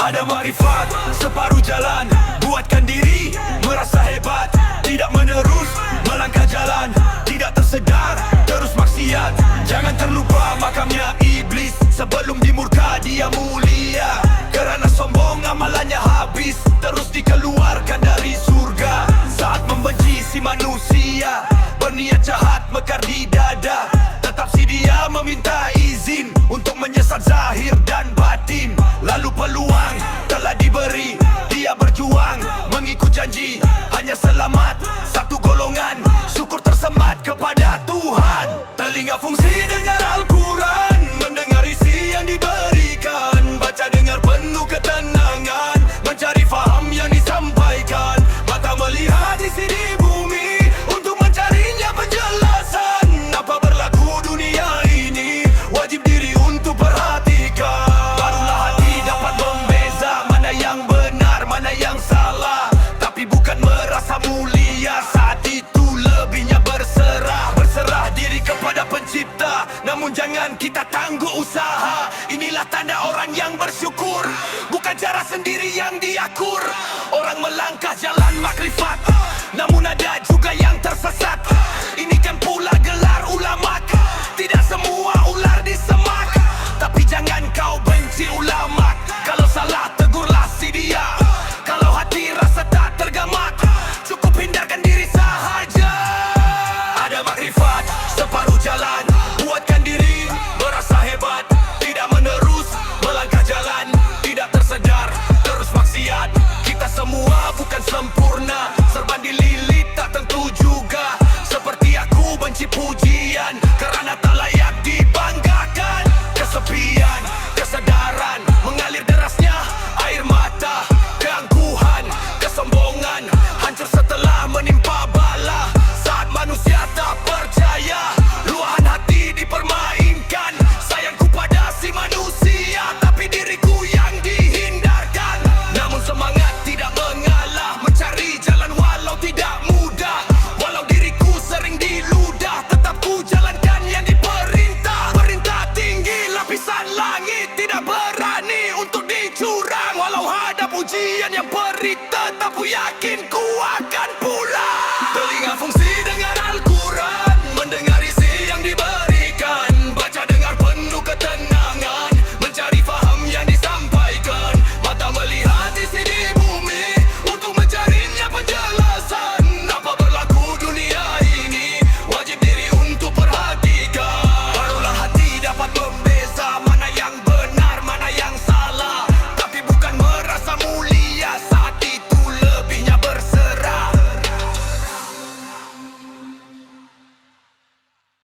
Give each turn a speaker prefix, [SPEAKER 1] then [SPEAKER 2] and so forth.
[SPEAKER 1] Ada makrifat, separuh jalan. Buatkan diri merasa hebat. Tidak menerus melangkah jalan. Tidak tersedar, terus maksiat. Jangan terlupa makamnya iblis. Sebelum dimurka dia mulia. Kerana sombong amalannya habis. Terus dikeluarkan dari surga. Saat membenci si manusia, berniat jahat mekar di dada. Tetap si dia meminta izin untuk menyesat zahir dan batin. Lalu peluang telah diberi. Dia berjuang mengikut janji. Hanya selamat satu golongan. Syukur tersemat kepada Tuhan. Telinga fungsi dengar Al-Quran, mendengar isi yang diberikan. Baca dengar penuh ketenangan, mencari faham yang disampaikan. Mata melihat isi di bumi untuk mencarinya penjelasan. Apa berlaku dunia ini, wajib diri untuk perhatikan. Barulah hati dapat membeza mana yang benar, mana yang salah. Tapi bukan merasa mulia, saat itu lebihnya berserah. Berserah diri kepada pencipta, namun jangan kita tangguh usaha. Inilah tanda orang yang bersyukur, bukan cara sendiri yang diakur. Orang melangkah jalan makrifat, namun ada juga yang tersesat. Ini kan pula gelar ulama. Tidak semua ular disemak, tapi jangan kau benci ulama. Kalau salah tegurlah si dia. Kalau hati rasa tak tergamak, cukup hindarkan diri sahaja. Ada makrifat, separuh jalan. Buatkan diri merasa hebat. Tidak menerus melangkah jalan. Tidak tersedar, terus maksiat. Kita semua bukan sempurna, serba dililit tak tentu juga. Seperti aku benci pujian, kerana tak layak dibanggakan. Kesepian, kesadaran, mengalir derasnya air mata. Keangkuhan, kesombongan, hancur setelah menimpa bala. Saat manusia tak percaya, luahan hati dipermainkan. Sayangku pada si manusia, tapi diriku yang dihindarkan. Namun semangat tidak mengalah, mencari jalan walau tidak mudah. Walau diriku sering diludah, tetap ku jalankan yang diperintah. Perintah tinggi lapisan langit, tidak berani untuk dicurang. Walau hadap ujian yang perit, tetap ku yakin ku akan